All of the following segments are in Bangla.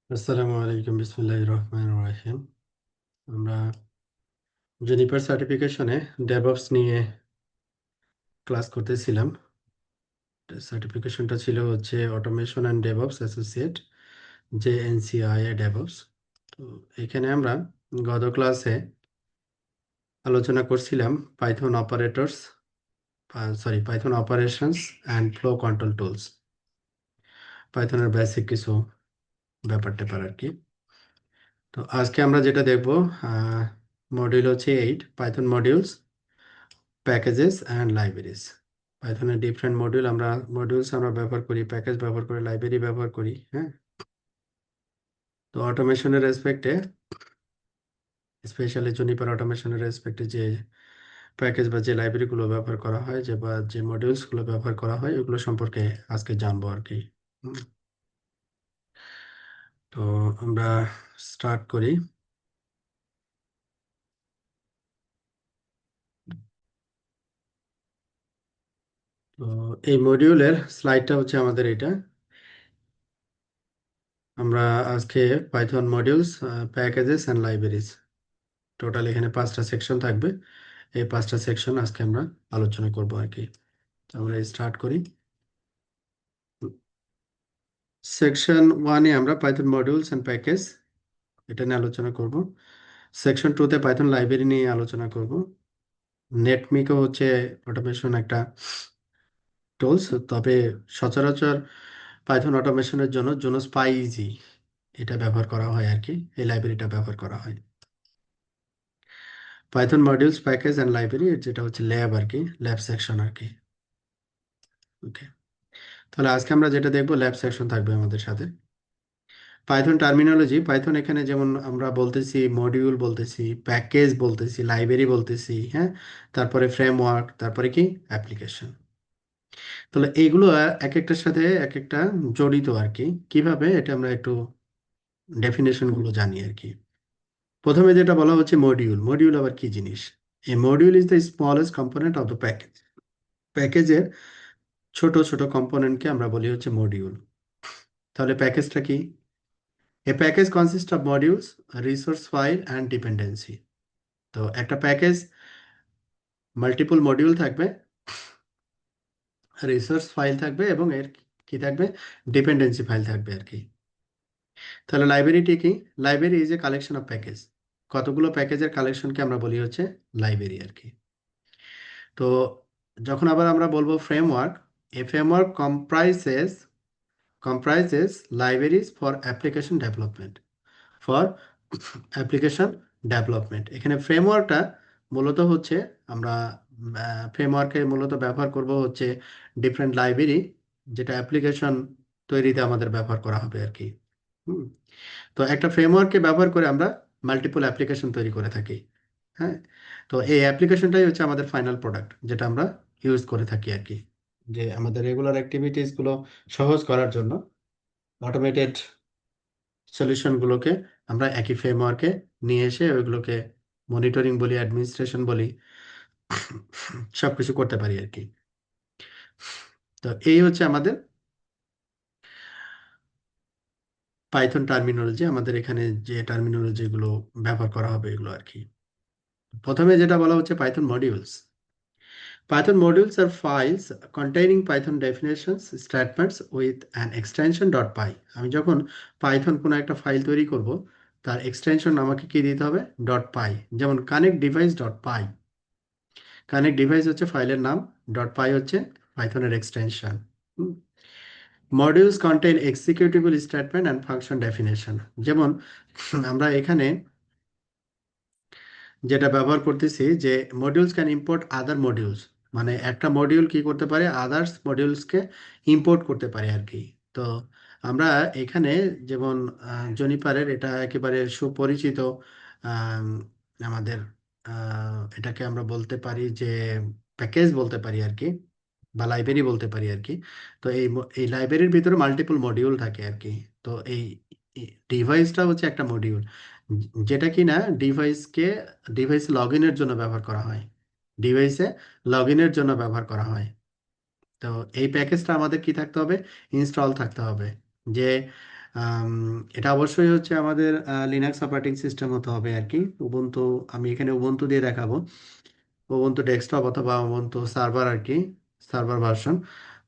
আসসালামু আলাইকুম বিসমিল্লাহির রহমানির রহিম। আমরা জেনিফার সার্টিফিকেশনে ডেভঅপস নিয়ে ক্লাস করতেছিলাম। সার্টিফিকেশনটা ছিল হচ্ছে automation and DevOps associate, JNCIA DevOps. তো এখানে আমরা গত ক্লাসে আলোচনা করছিলাম Python operators, Python operations and flow control tools, পাইথনের বেসিক কিছু ব্যাপার ট্যাপার আর কি। তো আজকে আমরা যেটা দেখব, মডিউল হচ্ছে 8, Python modules, packages and libraries. পাইথনের ডিফারেন্ট মডিউলস আমরা ব্যবহার করি, প্যাকেজ ব্যবহার করি, লাইব্রেরি ব্যবহার করি। হ্যাঁ, তো অটোমেশনের রেসপেক্টে, স্পেশালি জুনিপার অটোমেশনের রেসপেক্টে যে প্যাকেজ বা যে লাইব্রেরিগুলো ব্যবহার করা হয়, যে মডিউলসগুলো ব্যবহার করা হয়, ওগুলো সম্পর্কে আজকে জানবো আর কি। হুম, তো আমরা স্টার্ট করি। তো এই মডিউলের স্লাইডটা হচ্ছে আমাদের এটা। আমরা আজকে Python modules, packages and libraries, total এখানে 5টা সেকশন থাকবে। এই 5টা সেকশন আজকে আমরা আলোচনা করব আর কি। তো আমরা স্টার্ট করি। সেকশন 1-এ আমরা পাইথন মডিউলস অ্যান্ড প্যাকেজ এটা নিয়ে আলোচনা করব। সেকশন 2-তে পাইথন লাইব্রেরি নিয়ে আলোচনা করব। নেটমিকও হচ্ছে অটোমেশন একটা টুলস, তবে সচরাচর পাইথন অটোমেশনের জন্য জুনো স্পাইজি এটা ব্যবহার করা হয় আর কি, এই লাইব্রেরিটা ব্যবহার করা হয়। Python modules, package and library, যেটা হচ্ছে ল্যাব আর কি, ল্যাব সেকশন আর কি। ওকে, তাহলে আজকে আমরা যেটা দেখবো ল্যাব সেকশন থাকবে আমাদের সাথে। পাইথন টার্মিনোলজি, পাইথন এখানে যেমন আমরা বলতেছি মডিউল, বলতেছি প্যাকেজ, বলতেছি লাইব্রেরি, বলতেছি হ্যাঁ, তারপরে ফ্রেমওয়ার্ক, তারপরে কি অ্যাপ্লিকেশন। তাহলে এইগুলো এক একটার সাথে এক একটা জড়িত আর কি। কিভাবে এটা আমরা একটু ডেফিনেশন গুলো জানি আর কি। প্রথমে যেটা বলা হচ্ছে মডিউল, মডিউল আবার কি জিনিস? A module is the smallest component of the package. প্যাকেজের ছোট ছোট কম্পোনেন্টকে আমরা বলি হচ্ছে মডিউল। তাহলে প্যাকেজটা কি? A package consists of modules, a resource file and dependency. তো একটা প্যাকেজ মাল্টিপল মডিউল থাকবে, রিসোর্স ফাইল থাকবে এবং এর কি থাকবে, ডিপেন্ডেন্সি ফাইল থাকবে আর কি। তাহলে লাইব্রেরিটি কি? Library is a collection of package. কতগুলো প্যাকেজের কালেকশনকে আমরা বলি হচ্ছে লাইব্রেরি আর কি। তো যখন আবার আমরা বলবো framework, A framework comprises libraries for application development, for application development. এখানে ফ্রেমওয়ার্কটা মূলত হচ্ছে, আমরা ফ্রেমওয়ার্কে মূলত ব্যবহার করব হচ্ছে ডিফারেন্ট লাইব্রেরি, যেটা অ্যাপ্লিকেশন তৈরিতে আমাদের ব্যবহার করা হবে আর কি। হুম, তো একটা ফ্রেমওয়ার্ককে ব্যবহার করে আমরা মাল্টিপল অ্যাপ্লিকেশন তৈরি করে থাকি। হ্যাঁ, তো এই অ্যাপ্লিকেশনটাই হচ্ছে আমাদের ফাইনাল প্রোডাক্ট, যেটা আমরা ইউজ করে থাকি আর কি। যে আমাদের রেগুলার অ্যাক্টিভিটিসগুলো সহজ করার জন্য অটোমেটেড সলিউশনগুলোকে আমরা একই ফ্রেমওয়ার্কে নিয়ে এসে ওইগুলোকে মনিটরিং বলি, অ্যাডমিনিস্ট্রেশন বলি, সবকিছু করতে পারি আর কি। তো এই হচ্ছে আমাদের পাইথন টার্মিনোলজি, আমাদের এখানে যে টার্মিনোলজিগুলো ব্যবহার করা হবে এগুলো আর কি। প্রথমে যেটা বলা হচ্ছে Python modules. Python modules are files containing Python definitions, statements with an extension .py। আমি যখন পাইথন কোনো একটা ফাইল তৈরি করব, তার এক্সটেনশন আমাকে কি দিতে হবে? .py। যেমন connect device .py, connect device হচ্ছে ফাইলের নাম, .py হচ্ছে পাইথনের extension. Modules contain executable statement and function definition. যেমন আমরা এখানে যেটা ব্যবহার করতেছি যে modules can import other modules, মানে একটা মডিউল কি করতে পারে, আদার্স মডিউলসকে ইম্পোর্ট করতে পারে আর কি। তো আমরা এখানে যেমন জনিপারের এটা একেবারে সুপরিচিত, আম, আমাদের এটাকে আমরা বলতে পারি যে প্যাকেজ বলতে পারি আর কি, বা লাইব্রেরি বলতে পারি আর কি। তো এই লাইব্রেরির ভিতরে মাল্টিপল মডিউল থাকে আর কি। তো এই ডিভাইসটা হচ্ছে একটা মডিউল, যেটা কিনা ডিভাইস লগ ইনের জন্য ব্যবহার করা হয়, ডিভাইসে লগ ইনের জন্য ব্যবহার করা হয়। তো এই প্যাকেজটা আমাদের কি থাকতে হবে? ইনস্টল থাকতে হবে। যে আম, এটা অবশ্যই হচ্ছে আমাদের লিনাক্স অপারেটিং সিস্টেম হতে হবে আর কি। উবুন্টু, আমি এখানে উবুন্টু দিয়ে দেখাবো, উবুন্টু ডেস্কটপ অথবা উবুন্টু সার্ভার আর কি, সার্ভার ভার্সন।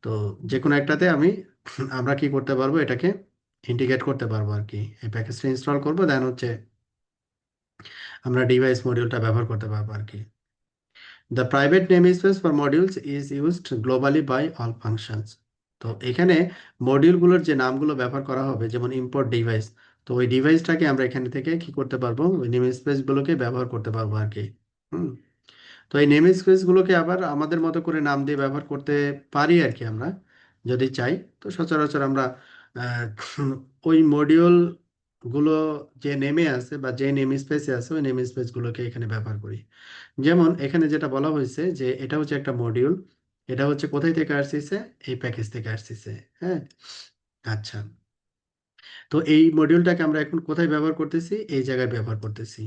তো যে কোনো একটাতে আমরা কি করতে পারবো, এটাকে ইন্টিগ্রেট করতে পারবো আর কি। এই প্যাকেজটা ইনস্টল করবো, দেন হচ্ছে আমরা ডিভাইস মডিউলটা ব্যবহার করতে পারবো আর কি। The private namespace for modules is used globally by all functions. তো এখানে মডিউলগুলোর যে নামগুলো ব্যবহার করা হবে, যেমন ইম্পোর্ট ডিভাইস, তো ওই ডিভাইসটাকে আমরা এখানে থেকে কি করতে পারবো, ওই নেমস্পেস গুলোকে ব্যবহার করতে পারবো আর কি। হুম। তো এই নেম স্পেস গুলোকে আবার আমাদের মতো করে নাম দিয়ে ব্যবহার করতে পারি আর কি আমরা, যদি চাই। তো সচরাচর আমরা আহ, ওই মডিউল গুলো যে নেমে আছে বা যে নেম স্পেসে আছে, ওই নেম স্পেস গুলোকে এখানে ব্যবহার করি। যেমন এখানে যেটা বলা হয়েছে যে এটা হচ্ছে একটা মডিউল, এটা হচ্ছে কোথায় থেকে আসছে, এই প্যাকেজ থেকে আসছে। হ্যাঁ, আচ্ছা। তো এই মডিউলটাকে আমরা এখন কোথায় ব্যবহার করতেছি, এই জায়গায় ব্যবহার করতেছি।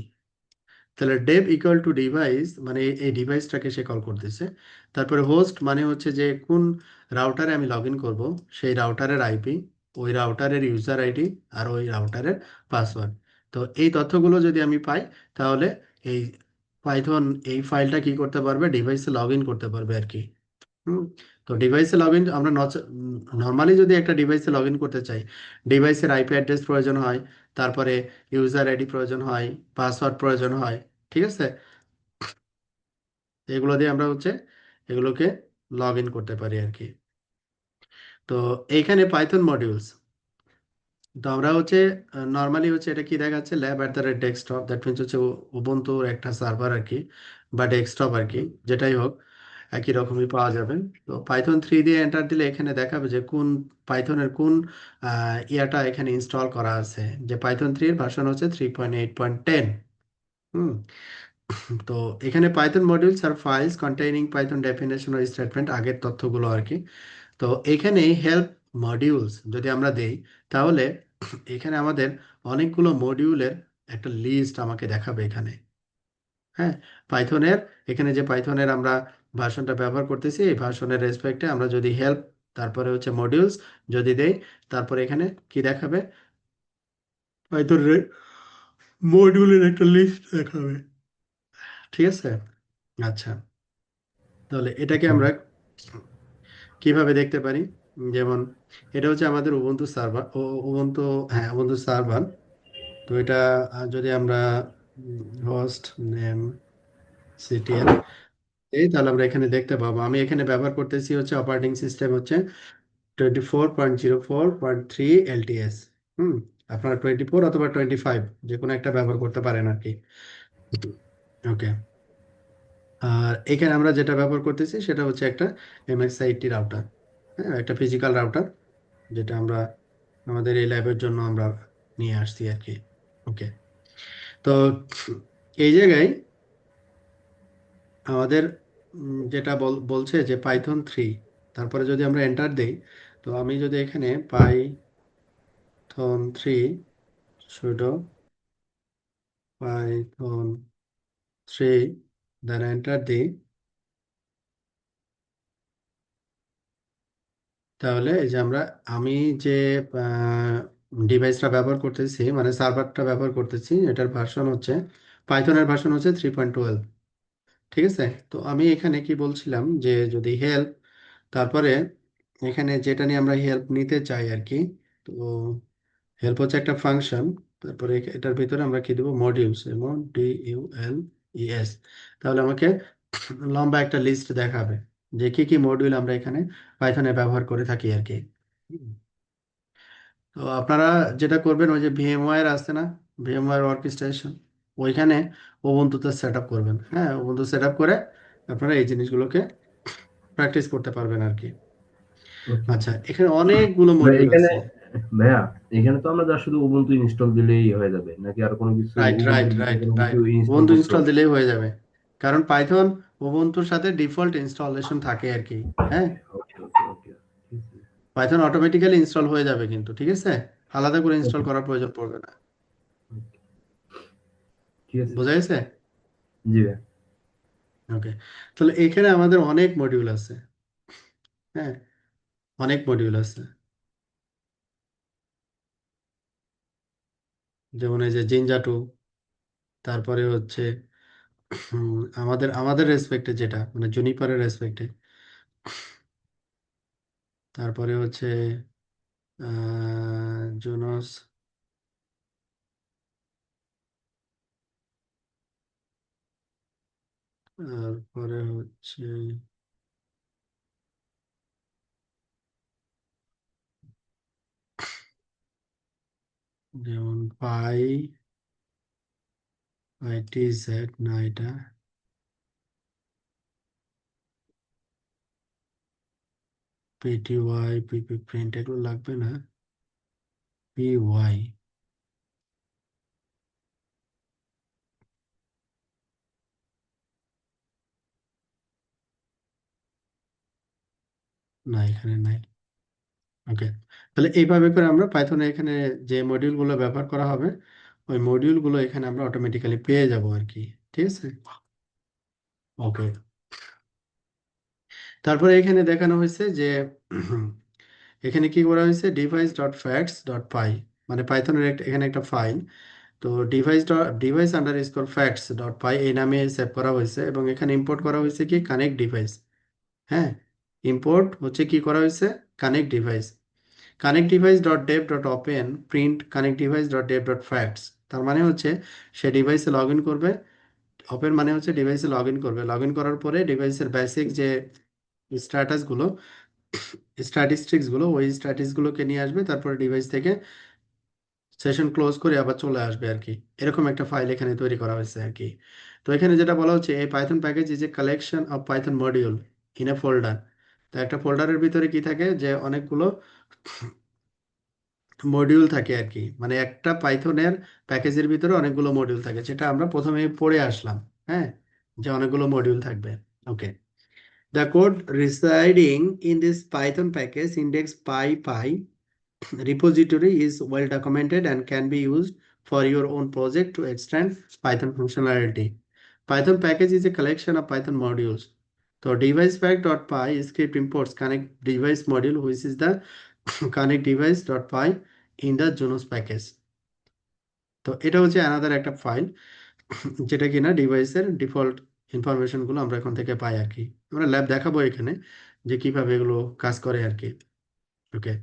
তাহলে ডেভ ইকুয়াল টু ডিভাইস মানে এই ডিভাইসটাকে সে কল করতেছে। তারপরে হোস্ট মানে হচ্ছে যে কোন রাউটারে আমি লগ ইন করবো, সেই রাউটারের আইপি, ওই রাউটারের ইউজার আইডি, আর ওই রাউটারের পাসওয়ার্ড। তো এই তথ্যগুলো যদি আমি পাই, তাহলে এই পাইথন এই ফাইলটা কি করতে পারবে, ডিভাইসে লগ ইন করতে পারবে আর কি। হুম। তো ডিভাইসে লগ ইন আমরা নর্মালি যদি একটা ডিভাইসে লগ ইন করতে চাই, ডিভাইসের আইপি অ্যাড্রেস প্রয়োজন হয়, তারপরে ইউজার আইডি প্রয়োজন হয়, পাসওয়ার্ড প্রয়োজন হয়, ঠিক আছে। এগুলো দিয়ে আমরা হচ্ছে এগুলোকে লগ ইন করতে পারি আর কি। তো এইখানে পাইথন মডিউলস, তো আমরা হচ্ছে নর্মালি হচ্ছে এটা কি দেখাচ্ছে, lab at the rate desktop, that means হচ্ছে উবুন্তুর একটা সার্ভার আর কি, বা ডেস্কটপ আর কি, যেটাই হোক একই রকমই পাওয়া যাবে। তো পাইথন 3 দিয়ে এন্টার দিলে এখানে দেখাবে যে কোন পাইথনের কোন ইয়াটা এখানে ইনস্টল করা আছে, যে পাইথন 3 এর ভার্সন হচ্ছে 3.8.10। হুম। তো এখানে পাইথন মডিউলস আর ফাইলস কন্টেইনিং পাইথন ডেফিনেশন ও স্টেটমেন্ট, আগের তথ্যগুলো আর কি। তো এখানে হেল্প মডিউলস যদি আমরা দেই, তাহলে এখানে আমাদের অনেকগুলো মডিউলের একটা লিস্ট আমাকে দেখাবে এখানে। হ্যাঁ, পাইথনের, এখানে যে পাইথনের আমরা ভার্সনটা ব্যবহার করতেছি, এই ভার্সনের রেসপেক্টে আমরা যদি হেল্প তারপরে হচ্ছে মডিউলস যদি দেই, তারপরে এখানে কি দেখাবে, পাইথনের মডিউলের একটা লিস্ট দেখাবে। ঠিক আছে, আচ্ছা। তাহলে এটাকে আচ্ছা। আমরা কিভাবে দেখতে পারি, যেমন এটা হচ্ছে আমাদের উবুন্টু সার্ভার, ও উবুন্টু, হ্যাঁ উবুন্টু সার্ভার। তো এটা যদি আমরা হোস্ট নেম সিটিএল এই, তাহলে আমরা এখানে দেখতে পাবো, আমি এখানে ব্যবহার করতেছি হচ্ছে অপারেটিং সিস্টেম হচ্ছে 24.04.3 এলটিএস। হুম। আপনারা 24 অথবা 25 যে কোনো একটা ব্যবহার করতে পারেন আর কি। ওকে। আর এখানে আমরা যেটা ব্যবহার করতেছি সেটা হচ্ছে একটা MX80 রাউটার। হ্যাঁ, একটা ফিজিক্যাল রাউটার, যেটা আমরা আমাদের এই ল্যাবের জন্য আমরা নিয়ে আসছি আর কি। ওকে। তো এই জায়গায় আমাদের যেটা বলছে যে পাইথন 3, তারপরে যদি আমরা এন্টার দেই, তো আমি যদি এখানে Python 3 sudo Python 3 then enter দিই, তাহলে এই যে আমি যে ডিভাইসটা ব্যবহার করতেছি মানে সার্ভারটা ব্যবহার করতেছি, এটার ভার্সন হচ্ছে, পাইথনের ভার্সন হচ্ছে 3.12। ঠিক আছে। তো আমি এখানে কি বলছিলাম যে যদি হেল্প, তারপরে এখানে যেটা নিয়ে আমরা হেল্প নিতে চাই আর কি, তো হেল্প হচ্ছে একটা ফাংশন, তারপরে এটার ভিতরে আমরা কি দেবো, মডিউলস, MODULES। তাহলে আমাকে লম্বা একটা লিস্ট দেখাবে যে কি কি মডিউল আমরা এখানে পাইথনে ব্যবহার করে থাকি আর কি। হুম। তো আপনারা যেটা করবেন, ওই যে ভিএমওয়্যার আছে না, ভিএমওয়্যার অর্কেস্ট্রেশন, ওইখানে উবুন্টুতে সেট আপ করবেন। হ্যাঁ, উবুন্টু সেট আপ করে আপনারা এই জিনিসগুলোকে প্র্যাকটিস করতে পারবেন আর কি। ওকে। আচ্ছা, এখানে অনেকগুলো ভাই মডিউল এখানে, আছে। ভাইয়া এখানে তো আমরা যা শুধু উবুন্টু ইনস্টল দিলেই হয়ে যাবে, নাকি আর কোনো কিছু রাইট, রাইট, উবুন্টুর ভিতরে রাইট, কোনো কিছু রাইট। ইনস্টল উবুন্টু করতে ইনস্টল হবে? দিলেই হয়ে যাবে, কারণ পাইথন উবুন্টুর সাথে ডিফল্ট ইনস্টলেশন থাকে আর কি। হ্যাঁ, ওকে ওকে ওকে। পাইথন অটোমেটিক্যালি ইনস্টল হয়ে যাবে কিন্তু, ঠিক আছে, আলাদা করে ইনস্টল ওকে করার প্রয়োজন পড়বে না। ঠিক আছে। বোঝা গেছে? জি ভাই। ওকে। তাহলে এখানে আমাদের অনেক মডিউল আছে। হ্যাঁ, অনেক মডিউল আছে। যেমন এই যে জিনজা 2, তারপরে হচ্ছে আমাদের আমাদের রেসপেক্টে যেটা মানে জুনিপারের রেসপেক্টে, তারপরে হচ্ছে জুনোস, তারপরে হচ্ছে যেমন পাই টি জেড, না এটা পিটি ওয়াই, পিপি প্রিন্ট, এগুলো লাগবে না। পি ওয়াই, না এখানে নাই। ওকে, তাহলে এইভাবে করে আমরা পাইথনে এখানে যে মডিউলগুলো ব্যবহার করা হবে, ওই মডিউলগুলো এখানে আমরা অটোমেটিক্যালি পেয়ে যাব আর কি। ঠিক আছে। ওকে, তারপরে এখানে দেখানো হয়েছে যে এখানে কি করা হয়েছে, device.facts.py, মানে পাইথনের এখানে একটা ফাইল। তো device_facts.py এই নামে সেভ করা হয়েছে, এবং এখানে ইম্পোর্ট করা হয়েছে কি কানেক্ট ডিভাইস। হ্যাঁ, ইম্পোর্ট হচ্ছে কি করা হয়েছে, connect device. Connect device dot Dave dot open print connect device dot Dave dot facts, তার মানে হচ্ছে সে ডিভাইসে লগ ইন করবে। ওপেন মানে হচ্ছে ডিভাইসে লগ ইন করবে, লগ ইন করার পরে ডিভাইসের বেসিক যে স্ট্যাটাসগুলো, স্ট্যাটিস্টিক্সগুলো, ওই স্ট্যাটিসগুলোকে নিয়ে আসবে, তারপরে ডিভাইস থেকে সেশন ক্লোজ করে আবার চলে আসবে আর কি। এরকম একটা ফাইল এখানে তৈরি করা হয়েছে আর কি। তো এখানে যেটা বলা হচ্ছে, এই Python package is a collection of Python module in a folder. তো একটা ফোল্ডারের ভিতরে কি থাকে, যে অনেকগুলো মডিউল থাকে আর কি, মানে একটা পাইথনের প্যাকেজের ভিতরে অনেকগুলো মডিউল থাকে, যেটা আমরা প্রথমে পড়ে আসলাম। হ্যাঁ, যে অনেকগুলো মডিউল থাকবে। ওকে, the code residing in this python package index py repository is well documented and can be used for your own project to extend python functionality. Python package is a collection of python modules. So devicepack.py script imports connect device module, which is the connect device.py in the Junos package. তো এটা হচ্ছে অ্যানাদার একটা ফাইল, যেটা কিনা ডিভাইসের ডিফল্ট ইনফরমেশনগুলো আমরা এখান থেকে পাই আর কি। আমরা ল্যাব দেখাবো এখানে যে কিভাবে এগুলো কাজ করে আর কি। ওকে,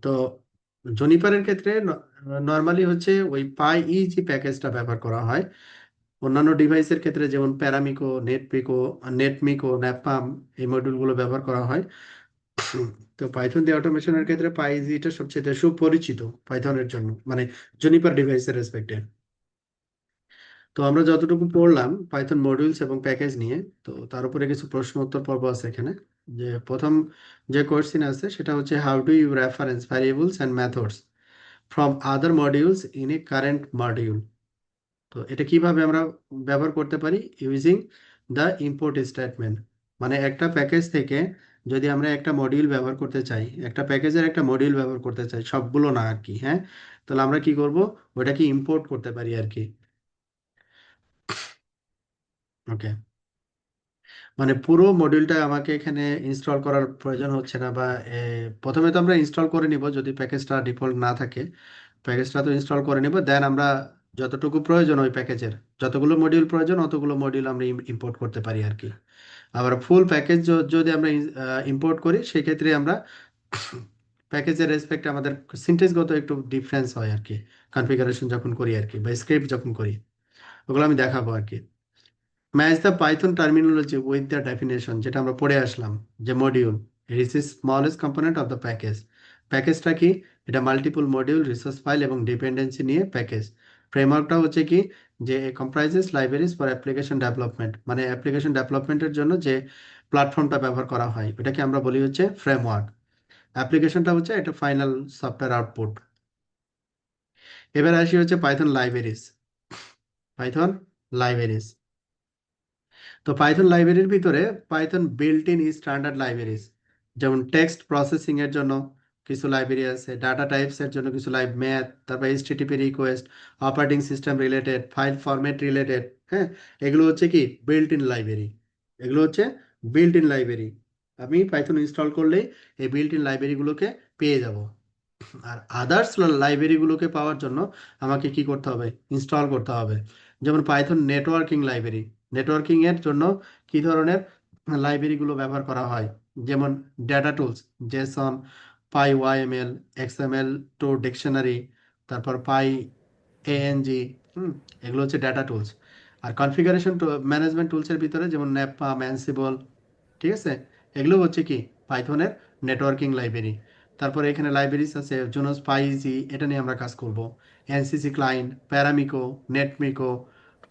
তো জনিপারের ক্ষেত্রে নর্মালি হচ্ছে ওই পাই প্যাকেজটা ব্যবহার করা হয়। অন্যান্য ডিভাইসের ক্ষেত্রে যেমন প্যারামিকো, নেটমিকো, ন্যাপাম, এই মডিউলগুলো ব্যবহার করা হয়। তো পাইথন দিয়ে অটোমেশনের ক্ষেত্রে পাইজিটা সবচেয়ে সুপরিচিত পাইথনের জন্য, মানে জুনিপার ডিভাইসের রেসপেক্টে। তো আমরা যতটুকু পড়লাম পাইথন মডিউলস এবং প্যাকেজ নিয়ে, তো তার উপরে কিছু প্রশ্ন উত্তর পর্ব আছে এখানে। যে প্রথম যে কোশ্চেন আছে সেটা হচ্ছে, how do you reference variables and methods from other modules in a current module. তো এটা কিভাবে আমরা ব্যবহার করতে পারি, ইউজিং দ্য ইম্পোর্ট স্টেটমেন্ট। মানে একটা প্যাকেজ থেকে যদি আমরা একটা মডিউল ব্যবহার করতে চাই, একটা প্যাকেজের একটা মডিউল ব্যবহার করতে চাই, সবগুলো না আর কি। হ্যাঁ, তাহলে আমরা কি করব, ওটাকে ইম্পোর্ট করতে পারি আর কি। ওকে, মানে পুরো মডিউলটা আমাকে এখানে ইনস্টল করার প্রয়োজন হচ্ছে না, বা প্রথমে তো আমরা ইনস্টল করে নিব যদি প্যাকেজটা ডিফল্ট না থাকে। প্যাকেজটা তো ইনস্টল করে নিব, দেন আমরা যতটুকু প্রয়োজন ওই প্যাকেজের, যতগুলো মডিউল প্রয়োজন অতগুলো মডিউল আমরা ইম্পোর্ট করতে পারি আর কি। আবার ফুল প্যাকেজ যদি আমরা ইম্পোর্ট করি, সেক্ষেত্রে আমরা প্যাকেজের রেসপেক্টে আমাদের সিনট্যাক্সগত একটু ডিফারেন্স হয় আর কি, কনফিগারেশন যখন করি আর কি, বা স্ক্রিপ্ট যখন করি, ওগুলো আমি দেখাবো আর কি। Match the Python terminology with the definition, যেটা আমরা পড়ে আসলাম, যে module it is smallest component of the package. প্যাকেজটা কি, এটা মাল্টিপল মডিউল, রিসোর্স ফাইল এবং ডিপেন্ডেন্সি নিয়ে প্যাকেজ। ফ্রেমওয়ার্কটা হচ্ছে কি, যে comprises libraries for application development, মানে অ্যাপ্লিকেশন ডেভেলপমেন্টের জন্য যে প্ল্যাটফর্মটা ব্যবহার করা হয় ওটাকে আমরা বলি হচ্ছে ফ্রেমওয়ার্ক। অ্যাপ্লিকেশনটা হচ্ছে এটা ফাইনাল সফটওয়্যার আউটপুট। এবার আসি হচ্ছে পাইথন লাইব্রেরিজ। পাইথন লাইব্রেরিজ, তো পাইথন লাইব্রেরির ভিতরে Python built in standard libraries, যেমন টেক্সট প্রসেসিং এর জন্য কিছু লাইব্রেরি আছে, ডাটা টাইপস এর জন্য কিছু ম্যাথ, তারপর HTTP request, operating system related, file format related. হ্যাঁ, এগুলো হচ্ছে কি বিল্ট ইন লাইব্রেরি। এগুলো হচ্ছে বিল্ট ইন লাইব্রেরি। আমি পাইথন ইনস্টল করলেই এই বিল্ট ইন লাইব্রেরিগুলোকে পেয়ে যাব। আর আদার্স লাইব্রেরিগুলোকে পাওয়ার জন্য আমাকে কি করতে হবে, ইনস্টল করতে হবে। যেমন পাইথন নেটওয়ার্কিং লাইব্রেরি, নেটওয়ার্কিং এর জন্য কি ধরনের লাইব্রেরিগুলো ব্যবহার করা হয়, যেমন ডেটা টুলস, জেসন, পাই ওয়াইএমএল, এক্সএমএল টু ডিকশনারি, তারপর পাই এএনজি। হুম, এগুলো হচ্ছে ডেটা টুলস। আর কনফিগারেশন ম্যানেজমেন্ট টুলসের ভিতরে যেমন ন্যাপা, ম্যানসিবল, ঠিক আছে, এগুলো হচ্ছে কি পাইথনের নেটওয়ার্কিং লাইব্রেরি। তারপরে এখানে লাইব্রেরিজ আছে জুনো স্পাইসি, এটা নিয়ে আমরা কাজ করব। এনসিসি ক্লায়েন্ট, প্যারামিকো, নেটমিকো,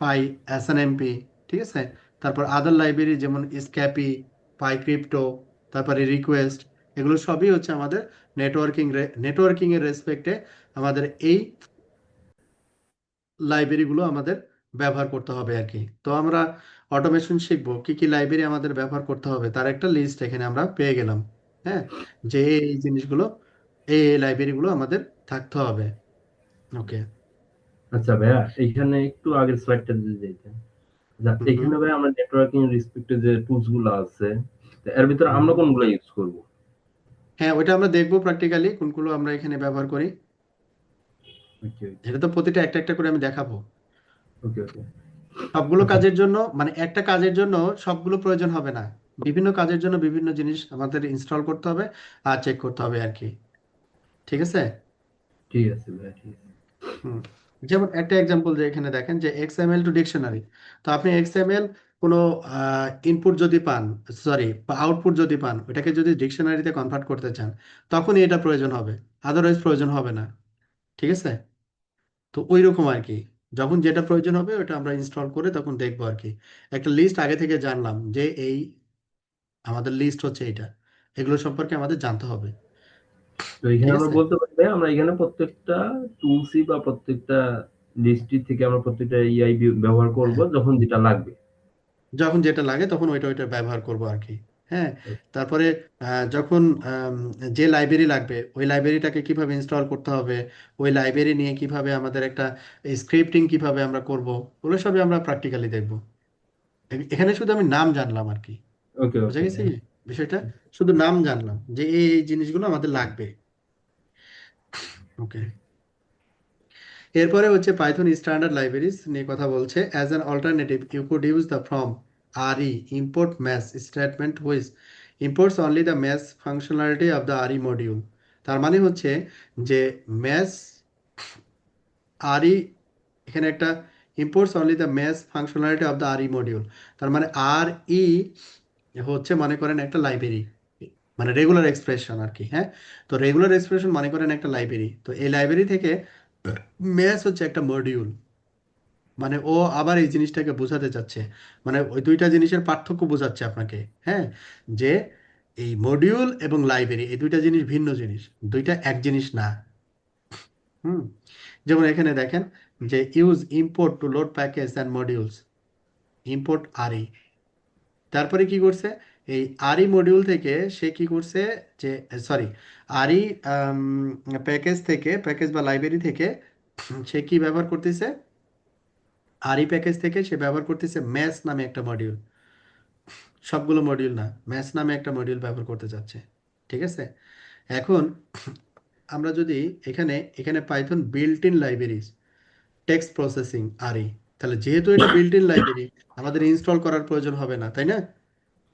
পাই এসএনএমপি, ঠিক আছে। তারপর আদার লাইব্রেরি যেমন স্ক্যাপি, পাই ক্রিপ্টো, তারপরে রিকোয়েস্ট, এগুলো সবই হচ্ছে আমাদের নেটওয়ার্কিং এর রেসপেক্টে আমাদের এই লাইব্রেরিগুলো আমাদের ব্যবহার করতে হবে আর কি। তো আমরা অটোমেশন শিখবো কি কি লাইব্রেরি আমাদের ব্যবহার করতে হবে, তার একটা লিস্ট এখানে আমরা পেয়ে গেলাম। হ্যাঁ, যে এই জিনিসগুলো, এই লাইব্রেরিগুলো আমাদের থাকতে হবে। ওকে। আচ্ছা ভাইয়া, এইখানে একটু আগের স্লাইডটা যদি যেতেন। আচ্ছা, হুম হুম এখানে ভাই আমরা নেটওয়ার্কিং রেসপেক্টে যে টুলস গুলো আছে, তো এর ভিতরে হুম আমরা হুম। কোনগুলো ইউজ করব? হ্যাঁ, ওইটা আমরা দেখবো প্র্যাকটিক্যালি কোনগুলো আমরা এখানে ব্যবহার করি। ওকে এটা তো প্রতিটা একটা একটা করে আমি দেখাবো। ওকে ওকে। সবগুলো আচ্ছা কাজের জন্য মানে একটা কাজের জন্য সবগুলো প্রয়োজন হবে না, বিভিন্ন কাজের জন্য বিভিন্ন জিনিস আমাদের ইনস্টল করতে হবে আর চেক করতে হবে আর কি। ঠিক আছে। ঠিক আছে ভাইয়া, ঠিক আছে। হুম, যেমন একটা এক্সাম্পল যে এখানে দেখেন যে এক্সএমএল টু ডিকশনারি। তো আপনি এক্সএমএল কোনো ইনপুট যদি পান, সরি আউটপুট যদি পান, ওটাকে যদি ডিকশনারিতে কনভার্ট করতে চান, তখনই এটা প্রয়োজন হবে, আদারওয়াইজ প্রয়োজন হবে না। ঠিক আছে। তো ওই রকম আর কি, যখন যেটা প্রয়োজন হবে ওটা আমরা ইনস্টল করে তখন দেখবো আর কি। একটা লিস্ট আগে থেকে জানলাম যে এই আমাদের লিস্ট হচ্ছে এটা, এগুলো সম্পর্কে আমাদের জানতে হবে। তো এখানে ঠিক আমরা আছে। বলতে পারি ভাই, আমরা এখানে প্রত্যেকটা টুলসই বা প্রত্যেকটা লিস্টটি থেকে আমরা প্রত্যেকটা ইআই ব্যবহার করব হ্যাঁ, যখন যেটা লাগবে। যখন যেটা লাগে তখন ওইটা ওইটা ব্যবহার করব আর কি। হ্যাঁ। তারপরে যখন যে লাইব্রেরি লাগবে ওই লাইব্রেরিটাকে কিভাবে ইনস্টল করতে হবে, ওই লাইব্রেরি নিয়ে কিভাবে আমাদের একটা স্ক্রিপ্টিং কিভাবে আমরা করব, ওগুলো সবই আমরা প্র্যাকটিক্যালি দেখব। এখানে শুধু আমি নাম জানলাম আর কি, ওকে বুঝা ওকে। গেছে কি বিষয়টা, শুধু নাম জানলাম যে এই জিনিসগুলো আমাদের লাগবে। ওকে। এরপরে হচ্ছে পাইথন স্ট্যান্ডার্ড লাইব্রেরিজ নিয়ে কথা বলছে। As an alternative you could use the from RE import mass statement which imports only the mass functionality of the RE module। তার মানে হচ্ছে যে mass RE, এখানে একটা imports only the mass functionality of the RE module। তার মানে RE হচ্ছে মনে করেন একটা লাইব্রেরি, মানে রেগুলার এক্সপ্রেশন আর কি। হ্যাঁ, তো রেগুলার এক্সপ্রেশন মনে করেন একটা লাইব্রেরি, তো এই লাইব্রেরি থেকে ম্যাথ হচ্ছে একটা মডিউল। মানে ও আবার এই জিনিসটাকে বোঝাতে চাচ্ছে, মানে ওই দুইটা জিনিসের পার্থক্য বোঝাচ্ছে আপনাকে। হ্যাঁ, যে এই মডিউল এবং লাইব্রেরি এই দুইটা জিনিস ভিন্ন জিনিস, দুইটা এক জিনিস না। হুম, যেমন এখানে দেখেন যে use import to load package and modules, import RE. তারপরে কি করছে, এই আরই মডিউল থেকে সে কি করছে, যে সরি আরই প্যাকেজ থেকে, প্যাকেজ বা লাইব্রেরি থেকে সে কি ব্যবহার করতেছে, আরই প্যাকেজ থেকে সে ব্যবহার করতেছে ম্যাথ নামে একটা মডিউল। সবগুলো মডিউল না, ম্যাথ নামে একটা মডিউল ব্যবহার করতে চাচ্ছে। ঠিক আছে। এখন আমরা যদি এখানে এখানে Python built in libraries, text processing RE, তাহলে যেহেতু এটা বিল্ট ইন লাইব্রেরি আমাদের ইনস্টল করার প্রয়োজন হবে না, তাই না?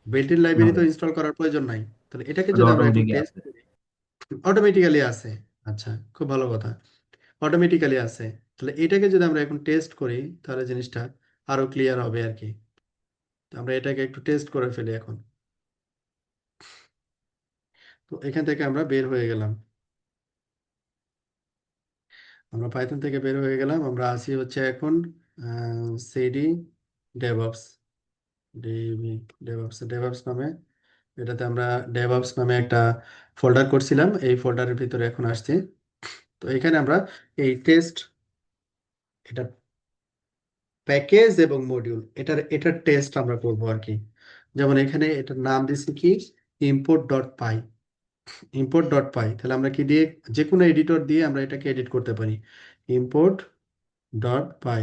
বিল্ট ইন না লাইব্রেরি তো ভাই, ইনস্টল করার প্রয়োজন নাই। তাহলে এটাকে এটা যদি আমরা এখন অটোমেটিকই টেস্ট আছে। করি, অটোমেটিক্যালি আছে। আচ্ছা, খুব ভালো কথা, অটোমেটিক্যালি আছে। তাহলে এটাকে যদি আমরা এখন টেস্ট করি তাহলে জিনিসটা আরো ক্লিয়ার হবে আর কি। তো আমরা এটাকে একটু টেস্ট করে ফেলি এখন। তো এখান থেকে আমরা বের হয়ে গেলাম, আমরা পাইথন থেকে বের হয়ে গেলাম, আমরা আসি হচ্ছে এখন CD DevOps, DB DevOps, DevOps নামে, এটাতে আমরা ডেভঅপস নামে একটা ফোল্ডার করছিলাম, এই ফোল্ডারের ভিতরে এখন আসছি। তো এখানে আমরা এই টেস্ট, এটা প্যাকেজ এবং মডিউল, এটার টেস্ট আমরা করবো আর কি। যেমন এখানে এটার নাম দিচ্ছি কি, ইম্পোর্ট ডট পাই, ইম্পোর্ট ডট পাই। তাহলে আমরা কি দিয়ে, যে কোনো এডিটর দিয়ে আমরা এটাকে এডিট করতে পারি। ইম্পোর্ট ডট পাই,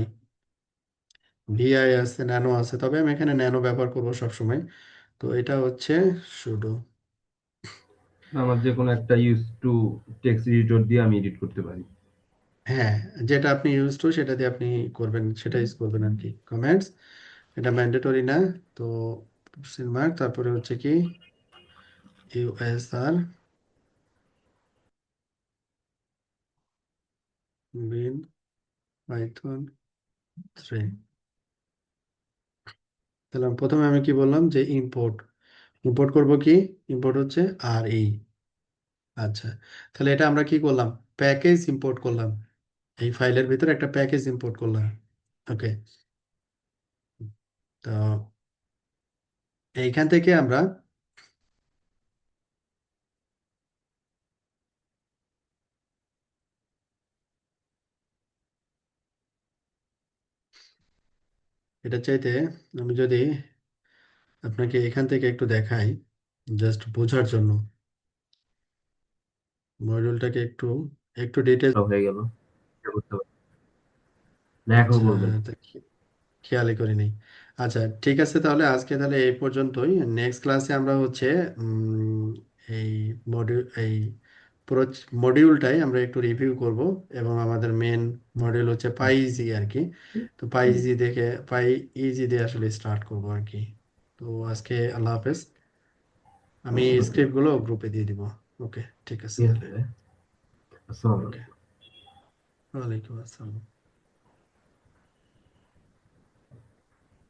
ভিআই আছে, ন্যানো আছে, তবে আমি এখানে ন্যানো ব্যবহার করবো সবসময়। তো এটা হচ্ছে সুডো আমার যে কোনো একটা ইউজ টু টেক্সট এডিটর দিয়ে আমি এডিট করতে পারি। হ্যাঁ, যেটা আপনি ইউজ টু সেটা দিয়ে আপনি করবেন, সেটা ইউজ করবেন আর কি। কমেন্টস এটা ম্যান্ডেটরি না। তো মার্ক, তারপরে হচ্ছে কি ইউএসআর বিন পাইথন 3। তাহলে প্রথমে আমি কি বললাম যে ইম্পোর্ট, ইম্পোর্ট করব কি, ইম্পোর্ট হচ্ছে আর এই। আচ্ছা, তাহলে এটা আমরা কি করলাম, প্যাকেজ ইম্পোর্ট করলাম, এই ফাইলের ভিতরে একটা প্যাকেজ ইম্পোর্ট করলাম। ওকে, তো এইখান থেকে আমরা এটা চাইতে, আমি যদি আপনাকে এখান থেকে একটু দেখাই জাস্ট বোঝার জন্য, মডিউলটাকে একটু একটু ডিটেল। হয়ে গেল, এটা করতে পারি না, এখন আচ্ছা, করবেন। তা খেয়ালই করিনি। আচ্ছা ঠিক আছে, তাহলে আজকে তাহলে এই পর্যন্তই। নেক্সট ক্লাসে আমরা হচ্ছে এই এই পুরো মডিউলটাই আমরা একটু রিভিউ করব, এবং আমাদের মেন মডিউল হচ্ছে পাইজি আর কি। তো পাইজি দেখে, পাই ইজি দিয়ে আসলে স্টার্ট করব আর কি। তো আজকে আল্লাহ হাফেজ। আমি ওকে, স্ক্রিপ্টগুলো গ্রুপে দিয়ে দিব। ওকে, ঠিক আছে ঠিক আছে তাহলে। ভাই। আসসালামু ওকে, আলাইকুম। ওয়ালাইকুম আসসালাম।